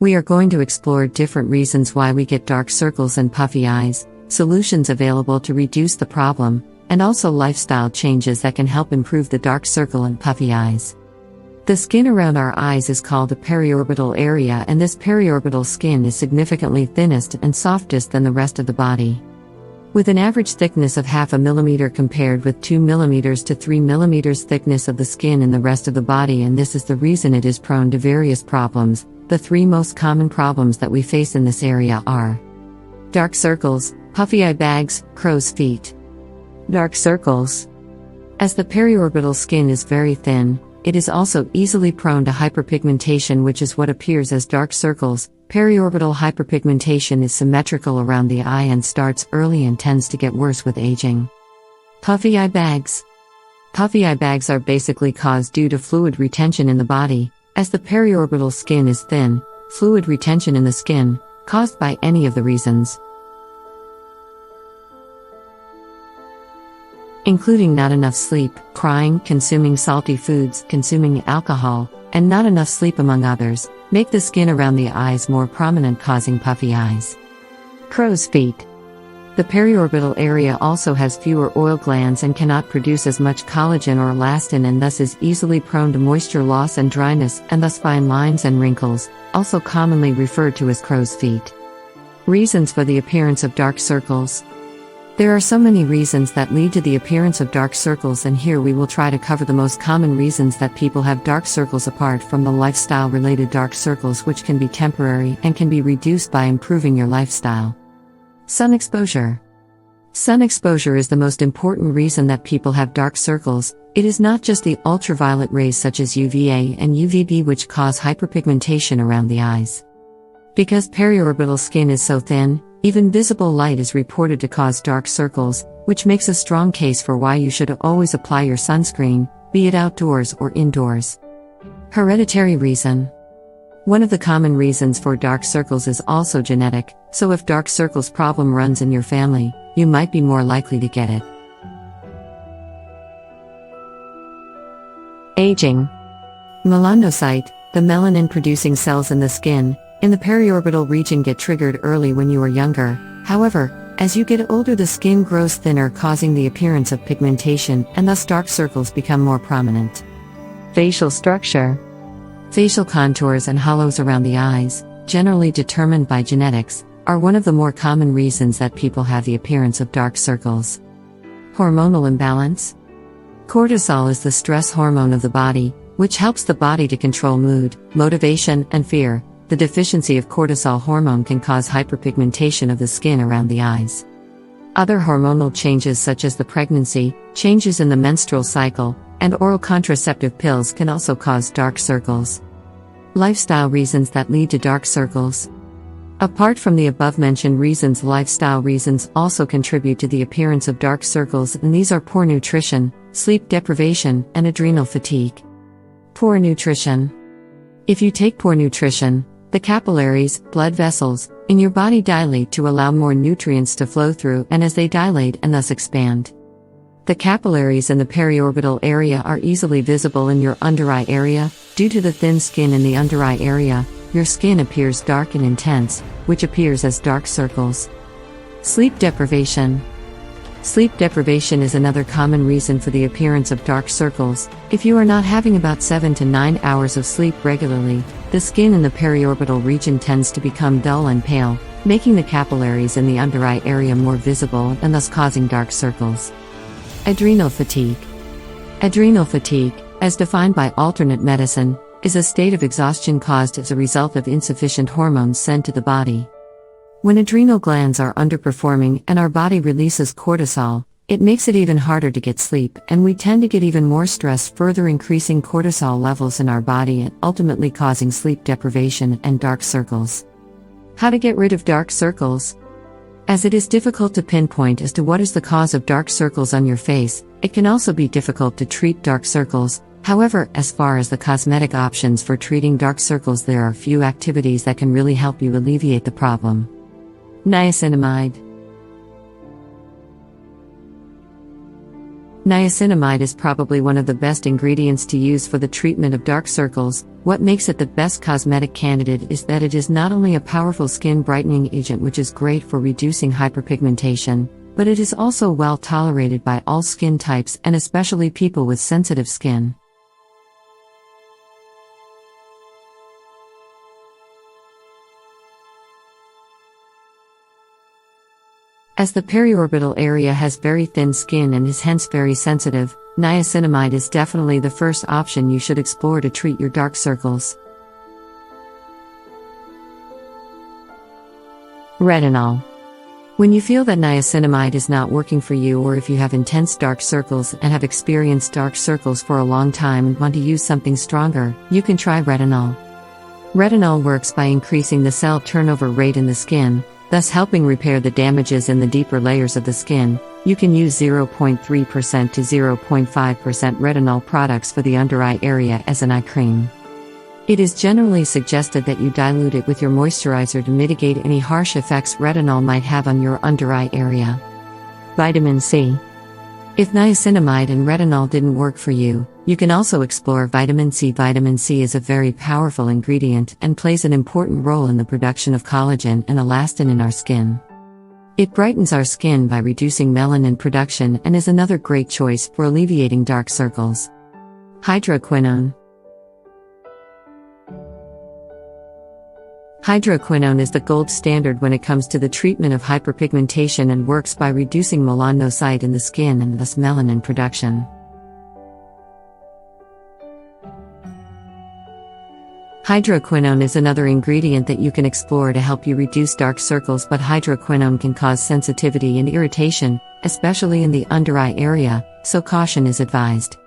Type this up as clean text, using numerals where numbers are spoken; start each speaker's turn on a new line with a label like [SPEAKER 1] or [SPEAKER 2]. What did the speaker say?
[SPEAKER 1] We are going to explore different reasons why we get dark circles and puffy eyes, solutions available to reduce the problem, and also lifestyle changes that can help improve the dark circle and puffy eyes. The skin around our eyes is called the periorbital area, and this periorbital skin is significantly thinnest and softest than the rest of the body. With an average thickness of 0.5 millimeter compared with 2 millimeters to 3 millimeters thickness of the skin in the rest of the body, and this is the reason it is prone to various problems. The 3 most common problems that we face in this area are dark circles, puffy eye bags, crow's feet. Dark circles. As the periorbital skin is very thin, it is also easily prone to hyperpigmentation, which is what appears as dark circles. Periorbital hyperpigmentation is symmetrical around the eye and starts early and tends to get worse with aging. Puffy eye bags. Puffy eye bags are basically caused due to fluid retention in the body. As the periorbital skin is thin, fluid retention in the skin, caused by any of the reasons, including not enough sleep, crying, consuming salty foods, consuming alcohol, and not enough sleep among others, make the skin around the eyes more prominent, causing puffy eyes. Crow's feet. The periorbital area also has fewer oil glands and cannot produce as much collagen or elastin, and thus is easily prone to moisture loss and dryness, and thus fine lines and wrinkles, also commonly referred to as crow's feet. Reasons for the appearance of dark circles. There are so many reasons that lead to the appearance of dark circles, and here we will try to cover the most common reasons that people have dark circles apart from the lifestyle-related dark circles, which can be temporary and can be reduced by improving your lifestyle. Sun exposure. Sun exposure is the most important reason that people have dark circles. It is not just the ultraviolet rays such as UVA and UVB which cause hyperpigmentation around the eyes. Because periorbital skin is so thin, even visible light is reported to cause dark circles, which makes a strong case for why you should always apply your sunscreen, be it outdoors or indoors. Hereditary reason. One of the common reasons for dark circles is also genetic, so if dark circles problem runs in your family, you might be more likely to get it. Aging. Melanocyte, the melanin-producing cells in the skin, in the periorbital region get triggered early when you are younger. However, as you get older, the skin grows thinner, causing the appearance of pigmentation, and thus dark circles become more prominent. Facial structure. Facial contours and hollows around the eyes, generally determined by genetics, are one of the more common reasons that people have the appearance of dark circles. Hormonal imbalance. Cortisol is the stress hormone of the body, which helps the body to control mood, motivation, and fear. The deficiency of cortisol hormone can cause hyperpigmentation of the skin around the eyes. Other hormonal changes such as the pregnancy, changes in the menstrual cycle, and oral contraceptive pills can also cause dark circles. Lifestyle reasons that lead to dark circles. Apart from the above-mentioned reasons, lifestyle reasons also contribute to the appearance of dark circles, and these are poor nutrition, sleep deprivation, and adrenal fatigue. Poor nutrition. If you take poor nutrition, the capillaries, blood vessels, in your body dilate to allow more nutrients to flow through, and as they dilate and thus expand, the capillaries in the periorbital area are easily visible in your under-eye area. Due to the thin skin in the under-eye area, your skin appears dark and intense, which appears as dark circles. Sleep deprivation. Sleep deprivation is another common reason for the appearance of dark circles. If you are not having about 7 to 9 hours of sleep regularly, the skin in the periorbital region tends to become dull and pale, making the capillaries in the under-eye area more visible and thus causing dark circles. Adrenal fatigue. Adrenal fatigue, as defined by alternate medicine, is a state of exhaustion caused as a result of insufficient hormones sent to the body. When adrenal glands are underperforming and our body releases cortisol, it makes it even harder to get sleep, and we tend to get even more stress, further increasing cortisol levels in our body and ultimately causing sleep deprivation and dark circles. How to get rid of dark circles? As it is difficult to pinpoint as to what is the cause of dark circles on your face, it can also be difficult to treat dark circles. However, as far as the cosmetic options for treating dark circles, there are few activities that can really help you alleviate the problem. Niacinamide. Niacinamide is probably one of the best ingredients to use for the treatment of dark circles. What makes it the best cosmetic candidate is that it is not only a powerful skin brightening agent which is great for reducing hyperpigmentation, but it is also well tolerated by all skin types and especially people with sensitive skin. As the periorbital area has very thin skin and is hence very sensitive, niacinamide is definitely the first option you should explore to treat your dark circles. Retinol. When you feel that niacinamide is not working for you, or if you have intense dark circles and have experienced dark circles for a long time and want to use something stronger, you can try retinol. Retinol works by increasing the cell turnover rate in the skin, thus helping repair the damages in the deeper layers of the skin. You can use 0.3% to 0.5% retinol products for the under eye area as an eye cream. It is generally suggested that you dilute it with your moisturizer to mitigate any harsh effects retinol might have on your under eye area. Vitamin C. If niacinamide and retinol didn't work for you, you can also explore vitamin C. Vitamin C is a very powerful ingredient and plays an important role in the production of collagen and elastin in our skin. It brightens our skin by reducing melanin production and is another great choice for alleviating dark circles. Hydroquinone. Hydroquinone is the gold standard when it comes to the treatment of hyperpigmentation and works by reducing melanocyte in the skin and thus melanin production. Hydroquinone is another ingredient that you can explore to help you reduce dark circles, but hydroquinone can cause sensitivity and irritation, especially in the under eye area, so caution is advised.